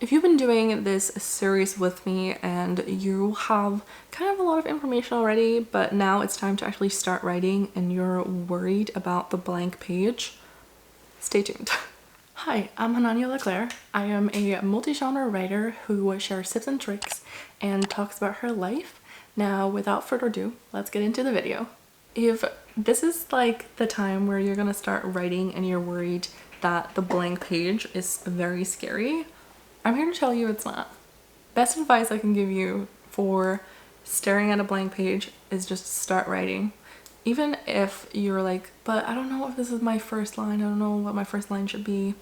If you've been doing this series with me and you have kind of a lot of information already, but now it's time to actually start writing and you're worried about the blank page, stay tuned. Hi, I'm Clercq. I am a multi-genre writer who shares tips and tricks and talks about her life. Now, without further ado, let's get into the video. If this is like the time where you're gonna start writing and you're worried that the blank page is very scary, I'm here to tell you it's not. Best advice I can give you for staring at a blank page is just start writing. Even if you're like, but I don't know if this is my first line, I don't know what my first line should be.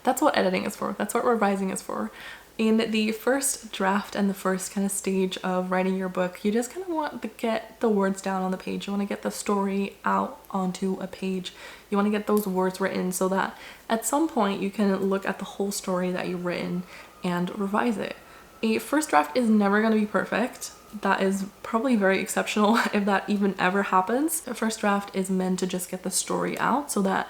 That's what editing is for. That's what revising is for. In the first draft and the first kind of stage of writing your book, you just kind of want to get the words down on the page. You want to get the story out onto a page. You want to get those words written so that at some point you can look at the whole story that you've written and revise it. A first draft is never going to be perfect. That is probably very exceptional if that even ever happens. A first draft is meant to just get the story out so that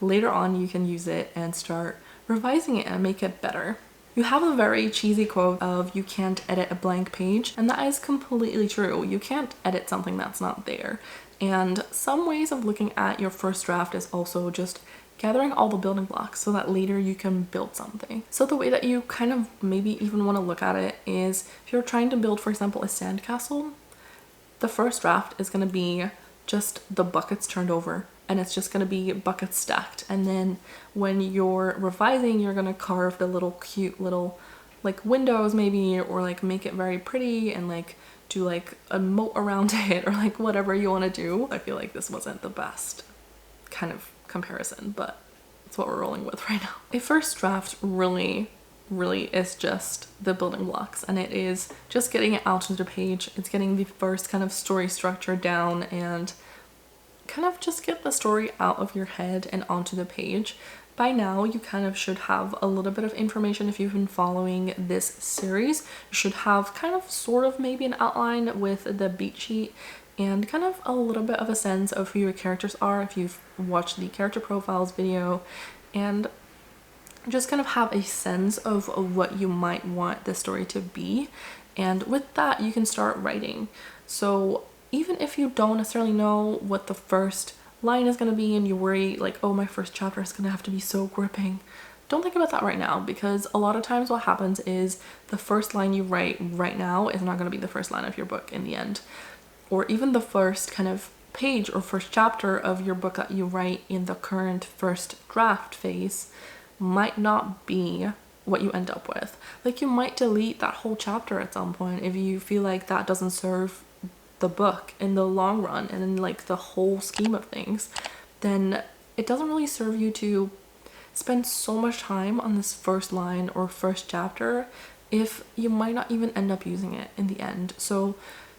later on you can use it and start revising it and make it better. You have a very cheesy quote of you can't edit a blank page, and that is completely true. You can't edit something that's not there. And some ways of looking at your first draft is also just gathering all the building blocks so that later you can build something. So the way that you kind of maybe even want to look at it is if you're trying to build, for example, a sandcastle, the first draft is going to be just the buckets turned over. And it's just going to be buckets stacked, and then when you're revising you're going to carve the little cute little like windows maybe, or like make it very pretty and like do like a moat around it or like whatever you want to do. I feel like this wasn't the best kind of comparison, but it's what we're rolling with right now. A first draft really is just the building blocks, and it is just getting it out onto the page. It's getting the first kind of story structure down and kind of just get the story out of your head and onto the page. By now you kind of should have a little bit of information. If you've been following this series, you should have kind of sort of maybe an outline with the beat sheet and kind of a little bit of a sense of who your characters are if you've watched the character profiles video, and just kind of have a sense of what you might want the story to be. And with that you can start writing. So even if you don't necessarily know what the first line is going to be and you worry like, oh, my first chapter is going to have to be so gripping, don't think about that right now, because a lot of times what happens is the first line you write right now is not going to be the first line of your book in the end. Or even the first kind of page or first chapter of your book that you write in the current first draft phase might not be what you end up with. Like you might delete that whole chapter at some point if you feel like that doesn't serve the book in the long run and in like the whole scheme of things. Then it doesn't really serve you to spend so much time on this first line or first chapter if you might not even end up using it in the end. So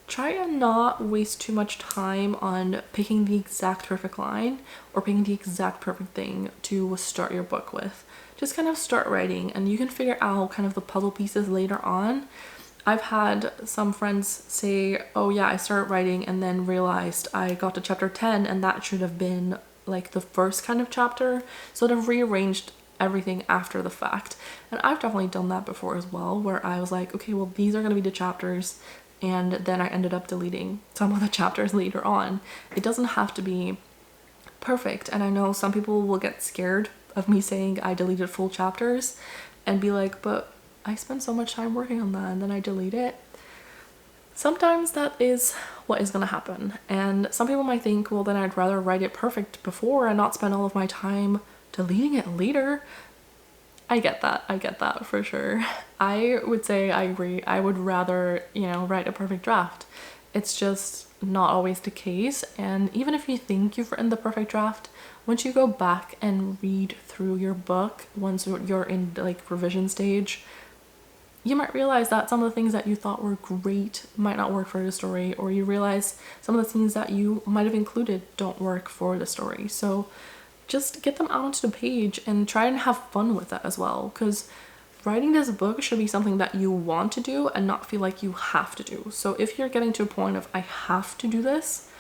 try and not waste too much time on picking the exact perfect line or picking the exact perfect thing to start your book with. Just kind of start writing and you can figure out kind of the puzzle pieces later on. I've had some friends say, oh yeah, I started writing and then realized I got to chapter 10 and that should have been like the first kind of chapter. So they've rearranged everything after the fact. And I've definitely done that before as well, where I was like, okay, well these are going to be the chapters, and then I ended up deleting some of the chapters later on. It doesn't have to be perfect, and I know some people will get scared of me saying I deleted full chapters and be like, but I spent so much time working on that and then I delete it. Sometimes that is what is going to happen, and some people might think, well then I'd rather write it perfect before and not spend all of my time deleting it later. I get that for sure. I would say I agree. I would rather, you know, write a perfect draft. It's just not always the case, and even if you think you've written the perfect draft, once you go back and read through your book, once you're in like revision stage, you might realize that some of the things that you thought were great might not work for the story, or you realize some of the scenes that you might have included don't work for the story. So just get them out onto the page and try and have fun with that as well, because writing this book should be something that you want to do and not feel like you have to do. So if you're getting to a point of I have to do this,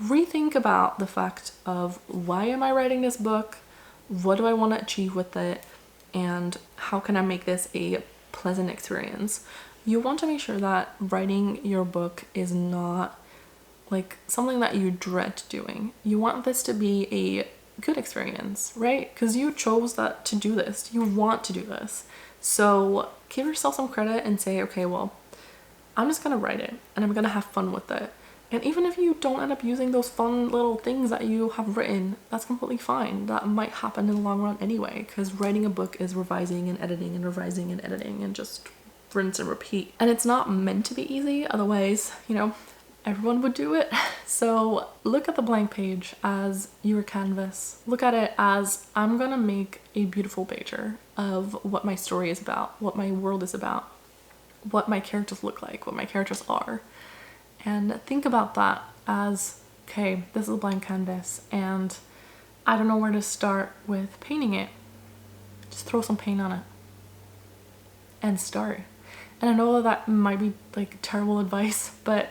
rethink about the fact of why am I writing this book? What do I want to achieve with it? and how can I make this a pleasant experience. You want to make sure that writing your book is not like something that you dread doing. You want this to be a good experience, right? Because you chose that to do this. You want to do this. So give yourself some credit and say, okay, well, I'm just gonna write it and I'm gonna have fun with it. And even if you don't end up using those fun little things that you have written, that's completely fine. That might happen in the long run anyway, because writing a book is revising and editing and revising and editing and just rinse and repeat. And it's not meant to be easy, otherwise, you know, everyone would do it. So look at the blank page as your canvas. Look at it as, I'm gonna make a beautiful picture of what my story is about, what my world is about, what my characters look like, what my characters are. And think about that as, okay, this is a blank canvas and I don't know where to start with painting it. Just throw some paint on it and start. And I know that might be like terrible advice, but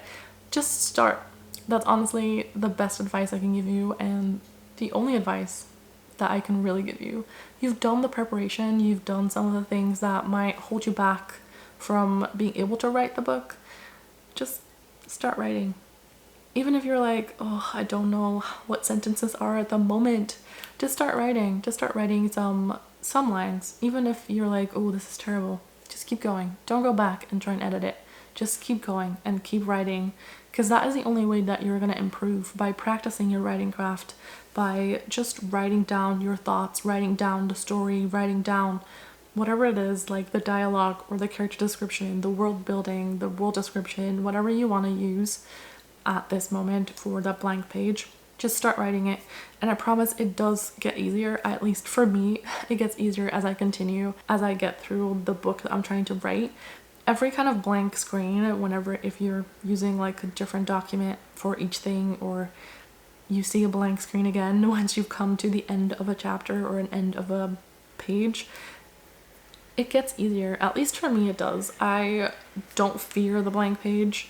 just start. That's honestly the best advice I can give you and the only advice that I can really give you. You've done the preparation, you've done some of the things that might hold you back from being able to write the book. Just start writing. Even if you're like, oh, I don't know what sentences are at the moment, just start writing. Just start writing some lines. Even if you're like, oh, this is terrible, just keep going. Don't go back and try and edit it. Just keep going and keep writing, because that is the only way that you're going to improve, by practicing your writing craft, by just writing down your thoughts, writing down the story, writing down whatever it is, like the dialogue or the character description, the world building, the world description, whatever you want to use at this moment for that blank page. Just start writing it, and I promise it does get easier. At least for me, it gets easier as I continue, as I get through the book that I'm trying to write. Every kind of blank screen, whenever, if you're using like a different document for each thing, or you see a blank screen again once you've come to the end of a chapter or an end of a page, it gets easier. At least for me it does. I don't fear the blank page.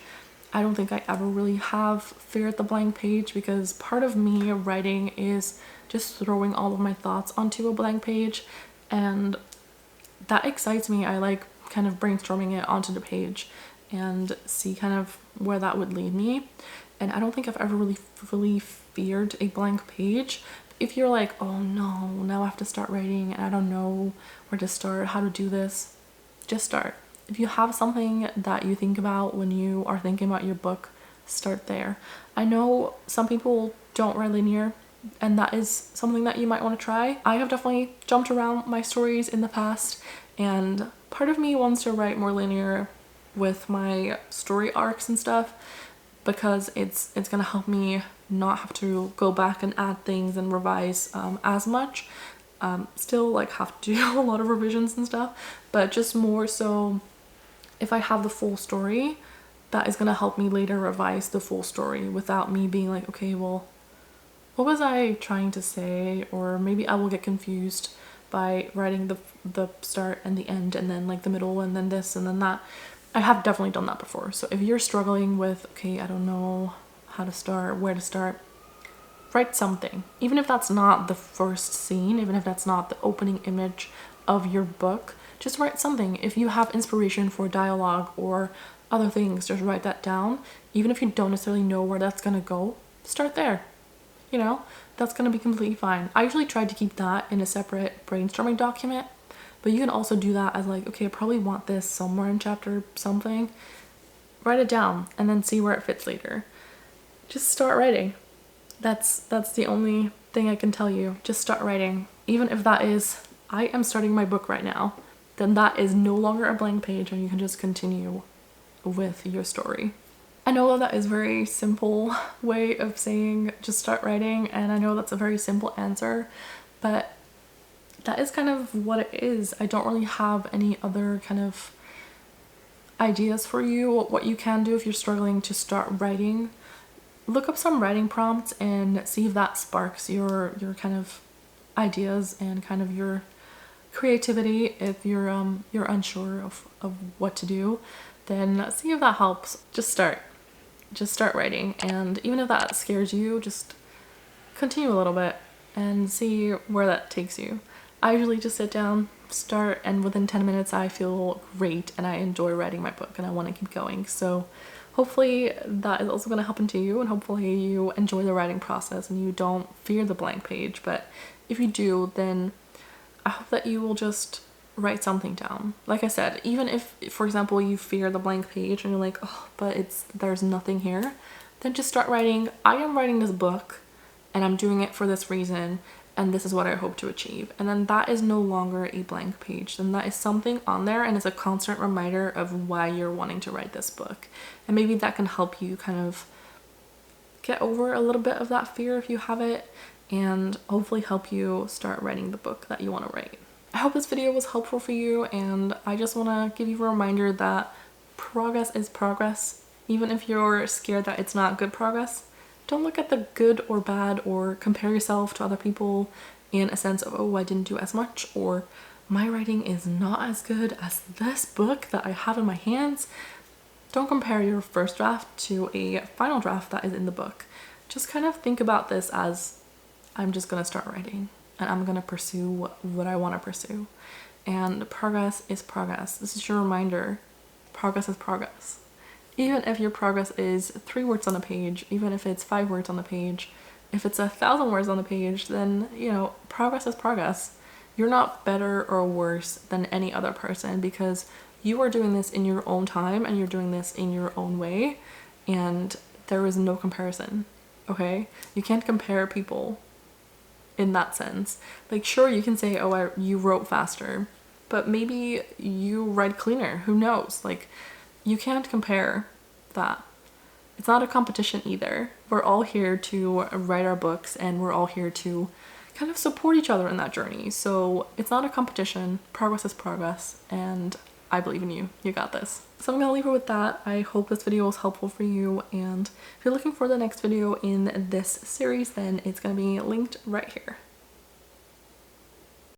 I don't think I ever really have feared the blank page, because part of me writing is just throwing all of my thoughts onto a blank page, and that excites me. I like kind of brainstorming it onto the page and see kind of where that would lead me. And I don't think I've ever really feared a blank page. If you're like, oh no, now I have to start writing and I don't know where to start, how to do this, just start. If you have something that you think about when you are thinking about your book, start there. I know some people don't write linear, and that is something that you might want to try. I have definitely jumped around my stories in the past, and part of me wants to write more linear with my story arcs and stuff, because it's gonna help me not have to go back and add things and revise as much. Still like have to do a lot of revisions and stuff, but just more so if I have the full story, that is gonna help me later revise the full story without me being like, okay, well, what was I trying to say? Or maybe I will get confused by writing the start and the end and then like the middle and then this and then that. I have definitely done that before. So if you're struggling with, okay, I don't know how to start, where to start, write something. Even if that's not the first scene, even if that's not the opening image of your book, just write something. If you have inspiration for dialogue or other things, just write that down. Even if you don't necessarily know where that's gonna go, start there. You know, that's gonna be completely fine. I usually try to keep that in a separate brainstorming document, but you can also do that as like, okay, I probably want this somewhere in chapter something. Write it down and then see where it fits later. Just start writing. That's the only thing I can tell you. Just start writing. Even if that is, I am starting my book right now, then that is no longer a blank page and you can just continue with your story. I know that is a very simple way of saying just start writing, and I know that's a very simple answer, but that is kind of what it is. I don't really have any other kind of ideas for you, what you can do if you're struggling to start writing. Look up some writing prompts and see if that sparks your kind of ideas and kind of your creativity. If you're unsure of what to do, then see if that helps. Just start writing, and even if that scares you, just continue a little bit and see where that takes you. I usually just sit down, start and within 10 minutes I feel great and I enjoy writing my book and I want to keep going. So hopefully that is also going to happen to you, and hopefully you enjoy the writing process and you don't fear the blank page. But if you do, then I hope that you will just write something down. Like I said, even if, for example, you fear the blank page and you're like, oh, but there's nothing here, then just start writing. I am writing this book and I'm doing it for this reason, and this is what I hope to achieve. And then that is no longer a blank page. Then that is something on there and it's a constant reminder of why you're wanting to write this book. And maybe that can help you kind of get over a little bit of that fear if you have it, and hopefully help you start writing the book that you want to write. I hope this video was helpful for you, and I just want to give you a reminder that progress is progress. Even if you're scared that it's not good progress, don't look at the good or bad or compare yourself to other people in a sense of, oh, I didn't do as much, or my writing is not as good as this book that I have in my hands. Don't compare your first draft to a final draft that is in the book. Just kind of think about this as, I'm just gonna start writing and I'm gonna pursue what I want to pursue. And progress is progress. This is your reminder. Progress is progress. Even if your progress is 3 words on a page, even if it's 5 words on the page, if it's 1,000 words on the page, then, you know, progress is progress. You're not better or worse than any other person because you are doing this in your own time and you're doing this in your own way, and there is no comparison, okay? You can't compare people in that sense. Like, sure, you can say, oh, you wrote faster, but maybe you write cleaner. Who knows? Like, you can't compare that. It's not a competition either. We're all here to write our books and we're all here to kind of support each other in that journey. So it's not a competition. Progress is progress, and I believe in you. You got this. So I'm gonna leave it with that. I hope this video was helpful for you, and if you're looking for the next video in this series, then it's gonna be linked right here.